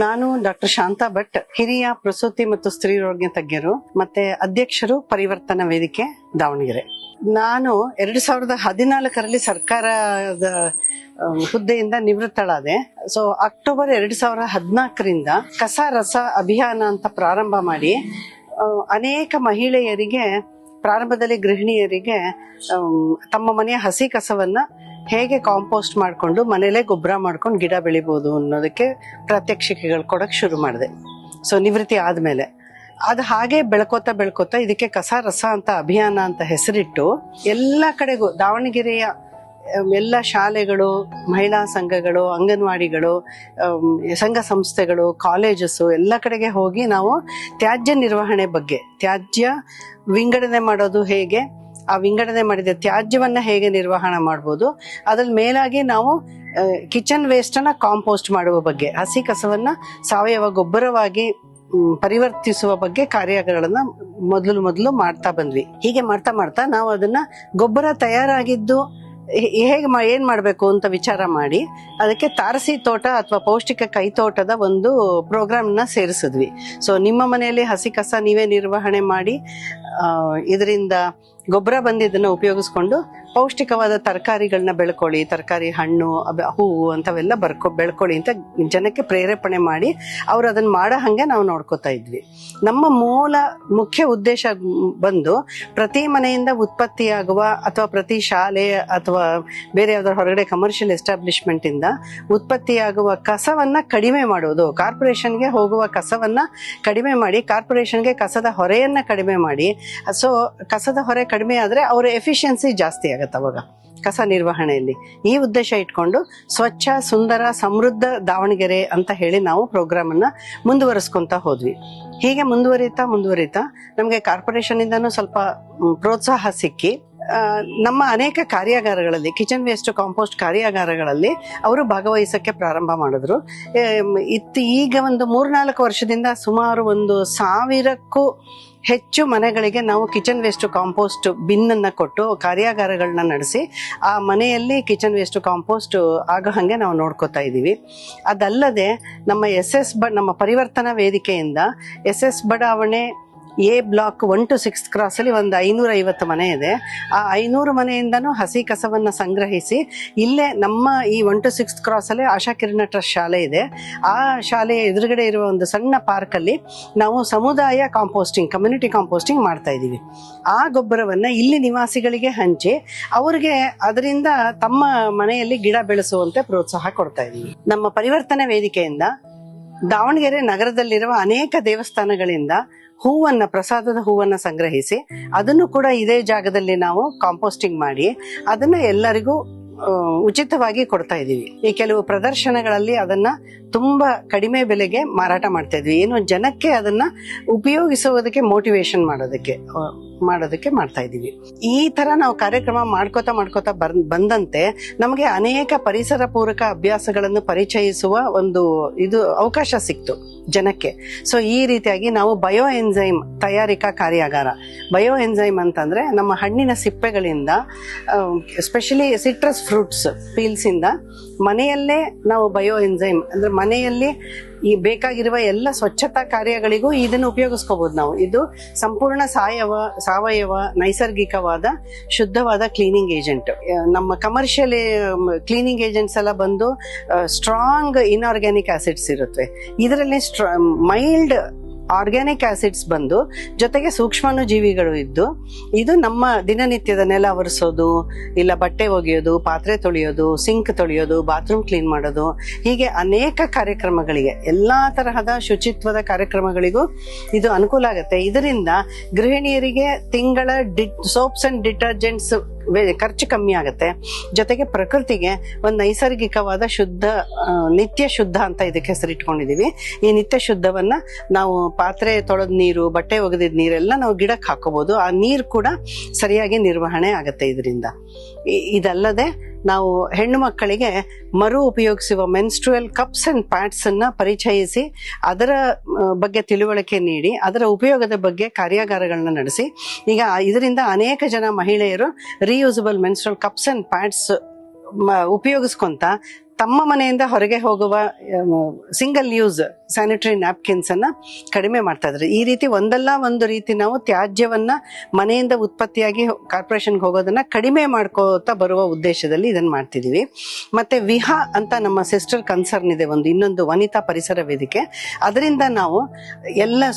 ನಾನು ಡಾಕ್ಟರ್ ಶಾಂತಾ ಭಟ್, ಹಿರಿಯ ಪ್ರಸೂತಿ ಮತ್ತು ಸ್ತ್ರೀ ರೋಗ ತಜ್ಞರು ಮತ್ತೆ ಅಧ್ಯಕ್ಷರು ಪರಿವರ್ತನಾ ವೇದಿಕೆ ದಾವಣಗೆರೆ. ನಾನು 2014ರಲ್ಲಿ ಸರ್ಕಾರದ ಹುದ್ದೆಯಿಂದ ನಿವೃತ್ತಳಾದೆ. ಸೊ ಅಕ್ಟೋಬರ್ 2014ರಿಂದ ಕಸ ರಸ ಅಭಿಯಾನ ಅಂತ ಪ್ರಾರಂಭ ಮಾಡಿ ಅನೇಕ ಮಹಿಳೆಯರಿಗೆ, ಪ್ರಾರಂಭದಲ್ಲಿ ಗೃಹಿಣಿಯರಿಗೆ ತಮ್ಮ ಮನೆಯ ಹಸಿ ಕಸವನ್ನ ಹೇಗೆ ಕಾಂಪೋಸ್ಟ್ ಮಾಡ್ಕೊಂಡು ಮನೇಲೆ ಗೊಬ್ಬರ ಮಾಡ್ಕೊಂಡು ಗಿಡ ಬೆಳಿಬಹುದು ಅನ್ನೋದಕ್ಕೆ ಪ್ರಾತ್ಯಕ್ಷಿಕೆಗಳು ಕೊಡಕ್ ಶುರು ಮಾಡಿದೆ. ಸೊ ನಿವೃತ್ತಿ ಆದ್ಮೇಲೆ ಅದು ಹಾಗೆ ಬೆಳ್ಕೋತಾ ಇದಕ್ಕೆ ಕಸ ರಸ ಅಂತ ಅಭಿಯಾನ ಅಂತ ಹೆಸರಿಟ್ಟು ಎಲ್ಲ ಕಡೆಗೂ ದಾವಣಗೆರೆಯ ಎಲ್ಲ ಶಾಲೆಗಳು, ಮಹಿಳಾ ಸಂಘಗಳು, ಅಂಗನವಾಡಿಗಳು, ಸಂಘ ಸಂಸ್ಥೆಗಳು, ಕಾಲೇಜಸ್ಸು ಎಲ್ಲ ಕಡೆಗೆ ಹೋಗಿ ನಾವು ತ್ಯಾಜ್ಯ ನಿರ್ವಹಣೆ ಬಗ್ಗೆ, ತ್ಯಾಜ್ಯ ವಿಂಗಡಣೆ ಮಾಡೋದು ಹೇಗೆ, ಆ ವಿಂಗಡಣೆ ಮಾಡಿದ ತ್ಯಾಜ್ಯವನ್ನ ಹೇಗೆ ನಿರ್ವಹಣೆ ಮಾಡ್ಬೋದು, ಅದ್ರ ಮೇಲಾಗಿ ನಾವು ಕಿಚನ್ ವೇಸ್ಟ್ ಅನ್ನ ಕಾಂಪೋಸ್ಟ್ ಮಾಡುವ ಬಗ್ಗೆ, ಹಸಿ ಕಸವನ್ನ ಸಾವಯವ ಗೊಬ್ಬರವಾಗಿ ಪರಿವರ್ತಿಸುವ ಬಗ್ಗೆ ಕಾರ್ಯಗಳನ್ನ ಮೊದಲು ಮಾಡ್ತಾ ಬಂದ್ವಿ. ಹೀಗೆ ಮಾಡ್ತಾ ನಾವು ಅದನ್ನ ಗೊಬ್ಬರ ತಯಾರಾಗಿದ್ದು ಹೇಗೆ ಏನ್ ಮಾಡ್ಬೇಕು ಅಂತ ವಿಚಾರ ಮಾಡಿ ಅದಕ್ಕೆ ತಾರಸಿ ತೋಟ ಅಥವಾ ಪೌಷ್ಟಿಕ ಕೈತೋಟದ ಒಂದು ಪ್ರೋಗ್ರಾಮ್ ನ ಸೇರಿಸಿದ್ವಿ. ಸೊ ನಿಮ್ಮ ಮನೆಯಲ್ಲಿ ಹಸಿ ಕಸ ನೀವೇ ನಿರ್ವಹಣೆ ಮಾಡಿ ಇದರಿಂದ ಗೊಬ್ಬರ ಬಂದಿದ್ದನ್ನ ಉಪಯೋಗಿಸ್ಕೊಂಡು ಪೌಷ್ಟಿಕವಾದ ತರಕಾರಿಗಳನ್ನ ಬೆಳ್ಕೊಳ್ಳಿ, ತರಕಾರಿ, ಹಣ್ಣು, ಹೂವು ಅಂತವೆಲ್ಲ ಬೆಳ್ಕೊಳ್ಳಿ ಅಂತ ಜನಕ್ಕೆ ಪ್ರೇರೇಪಣೆ ಮಾಡಿ ಅವ್ರು ಅದನ್ನ ಮಾಡೋ ಹಂಗೆ ನಾವು ನೋಡ್ಕೋತಾ ಇದ್ವಿ. ನಮ್ಮ ಮುಖ್ಯ ಉದ್ದೇಶ ಬಂದು ಪ್ರತಿ ಮನೆಯಿಂದ ಉತ್ಪತ್ತಿಯಾಗುವ ಅಥವಾ ಪ್ರತಿ ಶಾಲೆ ಅಥವಾ ಬೇರೆ ಯಾವ್ದಾದ್ರು ಹೊರಗಡೆ ಕಮರ್ಷಿಯಲ್ ಎಸ್ಟಾಬ್ಲಿಷ್ಮೆಂಟ್ ಇಂದ ಉತ್ಪತ್ತಿಯಾಗುವ ಕಸವನ್ನ ಕಡಿಮೆ ಮಾಡೋದು, ಕಾರ್ಪೊರೇಷನ್ಗೆ ಹೋಗುವ ಕಸವನ್ನ ಕಡಿಮೆ ಮಾಡಿ, ಕಾರ್ಪೊರೇಷನ್ಗೆ ಕಸದ ಹೊರೆಯನ್ನ ಕಡಿಮೆ ಮಾಡಿ. ಸೊ ಕಸದ ಹೊರೆ ಕಡಿಮೆ ಆದ್ರೆ ಅವರ ಎಫಿಷಿಯನ್ಸಿ ಜಾಸ್ತಿ ಆಗತ್ತೆ ಅವಾಗ ಕಸ ನಿರ್ವಹಣೆಯಲ್ಲಿ. ಈ ಉದ್ದೇಶ ಇಟ್ಕೊಂಡು ಸ್ವಚ್ಛ, ಸುಂದರ, ಸಮೃದ್ಧ ದಾವಣಗೆರೆ ಅಂತ ಹೇಳಿ ನಾವು ಪ್ರೋಗ್ರಾಮ್ ಅನ್ನ ಮುಂದುವರಿಸ್ಕೊಂತ ಹೋದ್ವಿ. ಹೀಗೆ ಮುಂದುವರಿತಾ ನಮ್ಗೆ ಕಾರ್ಪೊರೇಷನ್ ಇಂದಾನು ಸ್ವಲ್ಪ ಪ್ರೋತ್ಸಾಹ ಸಿಕ್ಕಿ ನಮ್ಮ ಅನೇಕ ಕಾರ್ಯಾಗಾರಗಳಲ್ಲಿ, ಕಿಚನ್ ವೇಸ್ಟ್ ಕಾಂಪೋಸ್ಟ್ ಕಾರ್ಯಾಗಾರಗಳಲ್ಲಿ ಅವರು ಭಾಗವಹಿಸಕ್ಕೆ ಪ್ರಾರಂಭ ಮಾಡಿದ್ರು. ಈಗ ಒಂದು 3-4 ವರ್ಷದಿಂದ ಸುಮಾರು 1,000ಕ್ಕೂ ಹೆಚ್ಚು ಮನೆಗಳಿಗೆ ನಾವು ಕಿಚನ್ ವೇಸ್ಟ್ ಕಾಂಪೋಸ್ಟ್ ಬಿನ್ ಅನ್ನ ಕೊಟ್ಟು ಕಾರ್ಯಾಗಾರಗಳನ್ನ ನಡೆಸಿ ಆ ಮನೆಯಲ್ಲಿ ಕಿಚನ್ ವೇಸ್ಟ್ ಕಾಂಪೋಸ್ಟ್ ಆಗೋ ಹಂಗೆ ನಾವು ನೋಡ್ಕೋತಾ ಇದೀವಿ. ಅದಲ್ಲದೆ ನಮ್ಮ ಪರಿವರ್ತನಾ ವೇದಿಕೆಯಿಂದ SS ಬಡಾವಣೆ A block 1 to 6th cross ಅಲ್ಲಿ ಒಂದು 550 ಮನೆ ಇದೆ. ಆ 500 ಮನೆಯಿಂದನೂ ಹಸಿ ಕಸವನ್ನ ಸಂಗ್ರಹಿಸಿ ಇಲ್ಲೇ ನಮ್ಮ ಈ 1 to 6th ಕ್ರಾಸ್ ಅಲ್ಲಿ ಆಶಾ ಕಿರಣ ಟ್ರಸ್ಟ್ ಶಾಲೆ ಇದೆ. ಆ ಶಾಲೆಯ ಎದುರುಗಡೆ ಇರುವ ಒಂದು ಸಣ್ಣ ಪಾರ್ಕ್ ಅಲ್ಲಿ ನಾವು ಸಮುದಾಯ ಕಾಂಪೋಸ್ಟಿಂಗ್, ಕಮ್ಯುನಿಟಿ ಕಾಂಪೋಸ್ಟಿಂಗ್ ಮಾಡ್ತಾ ಇದೀವಿ. ಆ ಗೊಬ್ಬರವನ್ನ ಇಲ್ಲಿ ನಿವಾಸಿಗಳಿಗೆ ಹಂಚಿ ಅವರಿಗೆ ಅದರಿಂದ ತಮ್ಮ ಮನೆಯಲ್ಲಿ ಗಿಡ ಬೆಳೆಸುವಂತೆ ಪ್ರೋತ್ಸಾಹ ಕೊಡ್ತಾ ಇದೀವಿ. ನಮ್ಮ ಪರಿವರ್ತನೆ ವೇದಿಕೆಯಿಂದ ದಾವಣಗೆರೆ ನಗರದಲ್ಲಿರುವ ಅನೇಕ ದೇವಸ್ಥಾನಗಳಿಂದ ಪ್ರಸಾದದ ಹೂವನ್ನ ಸಂಗ್ರಹಿಸಿ ಅದನ್ನು ಕೂಡ ಇದೇ ಜಾಗದಲ್ಲಿ ನಾವು ಕಾಂಪೋಸ್ಟಿಂಗ್ ಮಾಡಿ ಅದನ್ನ ಎಲ್ಲರಿಗೂ ಉಚಿತವಾಗಿ ಕೊಡ್ತಾ ಇದೀವಿ. ಈ ಕೆಲವು ಪ್ರದರ್ಶನಗಳಲ್ಲಿ ಅದನ್ನ ತುಂಬಾ ಕಡಿಮೆ ಬೆಲೆಗೆ ಮಾರಾಟ ಮಾಡ್ತಾ ಇದ್ವಿ. ಏನು ಜನಕ್ಕೆ ಅದನ್ನ ಉಪಯೋಗಿಸುವುದಕ್ಕೆ ಮೋಟಿವೇಶನ್ ಮಾಡೋದಕ್ಕೆ ಮಾಡ್ತಾ ಇದೀವಿ. ಈ ತರ ನಾವು ಕಾರ್ಯಕ್ರಮ ಮಾಡ್ಕೋತಾ ಬಂದಂತೆ ನಮಗೆ ಅನೇಕ ಪರಿಸರ ಪೂರಕ ಅಭ್ಯಾಸಗಳನ್ನು ಪರಿಚಯಿಸುವ ಒಂದು ಅವಕಾಶ ಸಿಕ್ತು ಜನಕ್ಕೆ. ಸೊ ಈ ರೀತಿಯಾಗಿ ನಾವು ಬಯೋ ಎನ್ಸೈಮ್ ತಯಾರಿಕಾ ಕಾರ್ಯಾಗಾರ, ಬಯೋ ಎನ್ಸೈಮ್ ಅಂತಂದ್ರೆ ನಮ್ಮ ಹಣ್ಣಿನ ಸಿಪ್ಪೆಗಳಿಂದ, ಎಸ್ಪೆಷಲಿ ಸಿಟ್ರಸ್ ಫ್ರೂಟ್ಸ್ ಪೀಲ್ಸ್ ಇಂದ ಮನೆಯಲ್ಲೇ ನಾವು ಬಯೋ ಎನ್ಸೈಮ್ ಅಂದ್ರೆ ಮನೆಯಲ್ಲಿ ಈ ಬೇಕಾಗಿರುವ ಎಲ್ಲ ಸ್ವಚ್ಛತಾ ಕಾರ್ಯಗಳಿಗೂ ಇದನ್ನು ಉಪಯೋಗಿಸ್ಕೋಬಹುದು ನಾವು. ಇದು ಸಂಪೂರ್ಣ ಸಾವಯವ ನೈಸರ್ಗಿಕವಾದ ಶುದ್ಧವಾದ ಕ್ಲೀನಿಂಗ್ ಏಜೆಂಟ್. ನಮ್ಮ ಕಮರ್ಷಿಯಲ್ ಕ್ಲೀನಿಂಗ್ ಏಜೆಂಟ್ಸ್ ಎಲ್ಲ ಬಂದು ಸ್ಟ್ರಾಂಗ್ ಇನ್ಆರ್ಗ್ಯಾನಿಕ್ ಆಸಿಡ್ಸ್ ಇರುತ್ತೆ. ಇದರಲ್ಲಿ ಮೈಲ್ಡ್ ಆರ್ಗ್ಯಾನಿಕ್ ಆಸಿಡ್ಸ್ ಬಂದು ಜೊತೆಗೆ ಸೂಕ್ಷ್ಮಾಣು ಜೀವಿಗಳು ಇದ್ದು ಇದು ನಮ್ಮ ದಿನನಿತ್ಯದ ನೆಲ ಒರೆಸೋದು, ಇಲ್ಲ ಬಟ್ಟೆ ಒಗೆಯೋದು, ಪಾತ್ರೆ ತೊಳೆಯೋದು, ಸಿಂಕ್ ತೊಳೆಯೋದು, ಬಾತ್ರೂಮ್ ಕ್ಲೀನ್ ಮಾಡೋದು, ಹೀಗೆ ಅನೇಕ ಕಾರ್ಯಕ್ರಮಗಳಿಗೆ, ಎಲ್ಲಾ ತರಹದ ಶುಚಿತ್ವದ ಕಾರ್ಯಕ್ರಮಗಳಿಗೂ ಇದು ಅನುಕೂಲ ಆಗುತ್ತೆ. ಇದರಿಂದ ಗೃಹಿಣಿಯರಿಗೆ ತಿಂಗಳ ಸೋಪ್ಸ್ ಅಂಡ್ ಡಿಟರ್ಜೆಂಟ್ಸ್ ಖರ್ಚು ಕಮ್ಮಿ ಆಗುತ್ತೆ. ಜೊತೆಗೆ ಪ್ರಕೃತಿಗೆ ಒಂದು ನೈಸರ್ಗಿಕವಾದ ಶುದ್ಧ, ನಿತ್ಯ ಶುದ್ಧ ಅಂತ ಇದಕ್ಕೆ ಹೆಸರಿಟ್ಕೊಂಡಿದೀವಿ. ಈ ನಿತ್ಯ ಶುದ್ಧವನ್ನ ನಾವು ಪಾತ್ರೆ ತೊಳೆದ ನೀರು, ಬಟ್ಟೆ ಒಗೆದಿದ ನೀರೆಲ್ಲ ನಾವು ಗಿಡಕ್ಕೆ ಹಾಕೋಬಹುದು. ಆ ನೀರು ಕೂಡ ಸರಿಯಾಗಿ ನಿರ್ವಹಣೆ ಆಗತ್ತೆ ಇದರಿಂದ. ಇದಲ್ಲದೆ ನಾವು ಹೆಣ್ಣು ಮಕ್ಕಳಿಗೆ ಮರು ಉಪಯೋಗಿಸುವ ಮೆನ್ಸ್ಟ್ರುಯಲ್ ಕಪ್ಸ್ ಅಂಡ್ ಪ್ಯಾಡ್ಸ್ ಅನ್ನ ಪರಿಚಯಿಸಿ ಅದರ ಬಗ್ಗೆ ತಿಳುವಳಿಕೆ ನೀಡಿ ಅದರ ಉಪಯೋಗದ ಬಗ್ಗೆ ಕಾರ್ಯಾಗಾರಗಳನ್ನ ನಡೆಸಿ ಈಗ ಇದರಿಂದ ಅನೇಕ ಜನ ಮಹಿಳೆಯರು reusable menstrual cups and pads ಉಪಯೋಗಿಸ್ಕೊಂತ ತಮ್ಮ ಮನೆಯಿಂದ ಹೊರಗೆ ಹೋಗುವ ಸಿಂಗಲ್ ಯೂಸ್ ಸ್ಯಾನಿಟರಿ ನ್ಯಾಪ್ಕಿನ್ಸ್ ಅನ್ನ ಕಡಿಮೆ ಮಾಡ್ತಾ ಇದ್ದಾರೆ. ಈ ರೀತಿ ಒಂದಲ್ಲ ಒಂದು ರೀತಿ ನಾವು ತ್ಯಾಜ್ಯವನ್ನ ಮನೆಯಿಂದ ಉತ್ಪತ್ತಿಯಾಗಿ ಕಾರ್ಪೊರೇಷನ್ಗೆ ಹೋಗೋದನ್ನ ಕಡಿಮೆ ಮಾಡ್ಕೋತಾ ಬರುವ ಉದ್ದೇಶದಲ್ಲಿ ಇದನ್ನ ಮಾಡ್ತಿದೀವಿ. ಮತ್ತೆ ವಿಹಾ ಅಂತ ನಮ್ಮ ಸಿಸ್ಟರ್ ಕನ್ಸರ್ನ್ ಇದೆ, ಇನ್ನೊಂದು ವನಿತಾ ಪರಿಸರ ವೇದಿಕೆ. ಅದರಿಂದ ನಾವು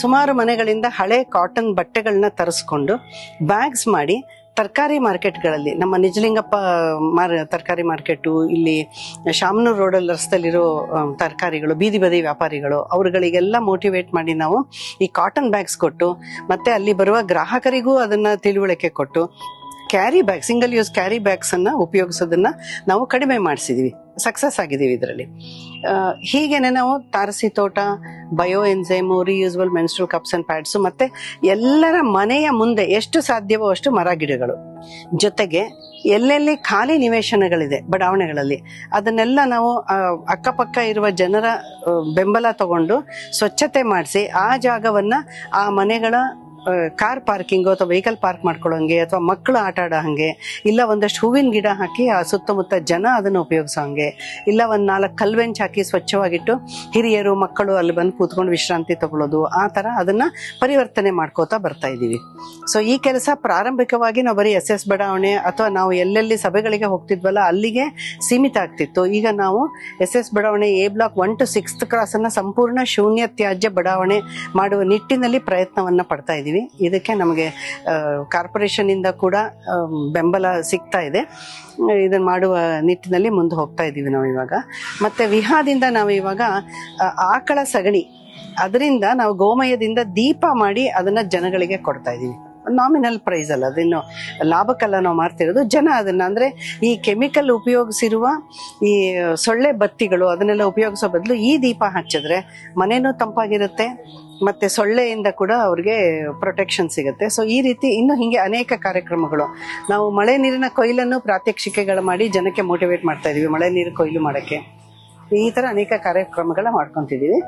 ಸುಮಾರು ಮನೆಗಳಿಂದ ಹಳೆ ಕಾಟನ್ ಬಟ್ಟೆಗಳನ್ನ ತರಿಸ್ಕೊಂಡು ಬ್ಯಾಗ್ಸ್ ಮಾಡಿ ತರಕಾರಿ ಮಾರ್ಕೆಟ್ಗಳಲ್ಲಿ, ನಮ್ಮ ನಿಜಲಿಂಗಪ್ಪ ತರಕಾರಿ ಮಾರ್ಕೆಟು, ಇಲ್ಲಿ ಶಾಮನೂರು ರೋಡಲ್ಲಿ ರಸ್ತೆಯಲ್ಲಿರೋ ತರಕಾರಿಗಳು, ಬೀದಿ ಬದಿ ವ್ಯಾಪಾರಿಗಳು, ಅವ್ರುಗಳಿಗೆಲ್ಲ ಮೋಟಿವೇಟ್ ಮಾಡಿ ನಾವು ಈ ಕಾಟನ್ ಬ್ಯಾಗ್ಸ್ ಕೊಟ್ಟು, ಮತ್ತೆ ಅಲ್ಲಿ ಬರುವ ಗ್ರಾಹಕರಿಗೂ ಅದನ್ನ ತಿಳುವಳಿಕೆ ಕೊಟ್ಟು carry bag, single use carry bags ಅನ್ನ ಉಪಯೋಗಿಸೋದನ್ನ ನಾವು ಕಡಿಮೆ ಮಾಡಿಸಿದೀವಿ. ಸಕ್ಸಸ್ ಆಗಿದ್ದೀವಿ ಇದರಲ್ಲಿ. ಹೀಗೇನೆ ನಾವು ತಾರಸಿ ತೋಟ, bio enzyme, reusable menstrual cups and pads, ಮತ್ತೆ ಎಲ್ಲರ ಮನೆಯ ಮುಂದೆ ಎಷ್ಟು ಸಾಧ್ಯವೋ ಅಷ್ಟು ಮರ ಗಿಡಗಳು, ಜೊತೆಗೆ ಎಲ್ಲೆಲ್ಲಿ ಖಾಲಿ ನಿವೇಶನಗಳಿದೆ ಬಡಾವಣೆಗಳಲ್ಲಿ ಅದನ್ನೆಲ್ಲ ನಾವು ಅಕ್ಕಪಕ್ಕ ಇರುವ ಜನರ ಬೆಂಬಲ ತಗೊಂಡು ಸ್ವಚ್ಛತೆ ಮಾಡಿಸಿ ಆ ಜಾಗವನ್ನ ಆ ಮನೆಗಳ ಕಾರ್ ಪಾರ್ಕಿಂಗು ಅಥವಾ ವೆಹಿಕಲ್ ಪಾರ್ಕ್ ಮಾಡ್ಕೊಳ್ಳೋಂಗೆ, ಅಥವಾ ಮಕ್ಕಳು ಆಟ ಆಡೋ ಹಂಗೆ, ಇಲ್ಲ ಒಂದಷ್ಟು ಹೂವಿನ ಗಿಡ ಹಾಕಿ ಆ ಸುತ್ತಮುತ್ತ ಜನ ಅದನ್ನು ಉಪಯೋಗಿಸೋ ಹಂಗೆ, ಇಲ್ಲ 4 ಕಲ್ವೆಂಚ್ ಹಾಕಿ ಸ್ವಚ್ಛವಾಗಿಟ್ಟು ಹಿರಿಯರು ಮಕ್ಕಳು ಅಲ್ಲಿ ಬಂದು ಕೂತ್ಕೊಂಡು ವಿಶ್ರಾಂತಿ ತಗೊಳ್ಳೋದು, ಆ ಥರ ಅದನ್ನ ಪರಿವರ್ತನೆ ಮಾಡ್ಕೋತಾ ಬರ್ತಾ ಇದ್ದೀವಿ. ಸೊ ಈ ಕೆಲಸ ಪ್ರಾರಂಭಿಕವಾಗಿ ನಾವು ಬರೀ SS ಬಡಾವಣೆ ಅಥವಾ ನಾವು ಎಲ್ಲೆಲ್ಲಿ ಸಭೆಗಳಿಗೆ ಹೋಗ್ತಿದ್ವಲ್ಲ ಅಲ್ಲಿಗೆ ಸೀಮಿತ ಆಗ್ತಿತ್ತು. ಈಗ ನಾವು SS ಬಡಾವಣೆ A block 1 to 6th cross ಅನ್ನ ಸಂಪೂರ್ಣ ಶೂನ್ಯ ತ್ಯಾಜ್ಯ ಬಡಾವಣೆ ಮಾಡುವ ನಿಟ್ಟಿನಲ್ಲಿ ಪ್ರಯತ್ನವನ್ನ ಪಡ್ತಾ ಇದ್ದೀವಿ. ಇದಕ್ಕೆ ನಮಗೆ ಕಾರ್ಪೊರೇಷನ್ ಇಂದ ಕೂಡ ಬೆಂಬಲ ಸಿಗ್ತಾ ಇದೆ. ಇದನ್ನ ಮಾಡುವ ನಿಟ್ಟಿನಲ್ಲಿ ಮುಂದೆ ಹೋಗ್ತಾ ಇದ್ದೀವಿ ನಾವು ಇವಾಗ. ಮತ್ತೆ ವಿಹಾದಿಂದ ನಾವು ಇವಾಗ ಆಕಳ ಸಗಣಿ, ಅದರಿಂದ ನಾವು ಗೋಮಯದಿಂದ ದೀಪ ಮಾಡಿ ಅದನ್ನ ಜನಗಳಿಗೆ ಕೊಡ್ತಾ ಇದ್ದೀವಿ. ನಾಮಿನಲ್ ಪ್ರೈಸ್ ಅಲ್ಲ, ಅದಿನ್ನು ಲಾಭಕ್ಕೆಲ್ಲ ನಾವು ಮಾಡ್ತಿರೋದು. ಜನ ಅದನ್ನ, ಅಂದ್ರೆ ಈ ಕೆಮಿಕಲ್ ಉಪಯೋಗಿಸಿರುವ ಈ ಸೊಳ್ಳೆ ಬತ್ತಿಗಳು ಅದನ್ನೆಲ್ಲ ಉಪಯೋಗಿಸೋ ಬದಲು ಈ ದೀಪ ಹಚ್ಚಿದ್ರೆ ಮನೇನೂ ತಂಪಾಗಿರುತ್ತೆ, ಮತ್ತೆ ಸೊಳ್ಳೆಯಿಂದ ಕೂಡ ಅವ್ರಿಗೆ ಪ್ರೊಟೆಕ್ಷನ್ ಸಿಗುತ್ತೆ. ಸೊ ಈ ರೀತಿ ಇನ್ನು ಹಿಂಗೆ ಅನೇಕ ಕಾರ್ಯಕ್ರಮಗಳು, ನಾವು ಮಳೆ ನೀರಿನ ಕೊಯ್ಲನ್ನು ಪ್ರಾತ್ಯಕ್ಷಿಕೆಗಳು ಮಾಡಿ ಜನಕ್ಕೆ ಮೋಟಿವೇಟ್ ಮಾಡ್ತಾ ಇದೀವಿ, ಮಳೆ ನೀರು ಕೊಯ್ಲು ಮಾಡಕ್ಕೆ. ಈ ತರ ಅನೇಕ ಕಾರ್ಯಕ್ರಮಗಳ ಮಾಡ್ಕೊಂತಿದೀವಿ.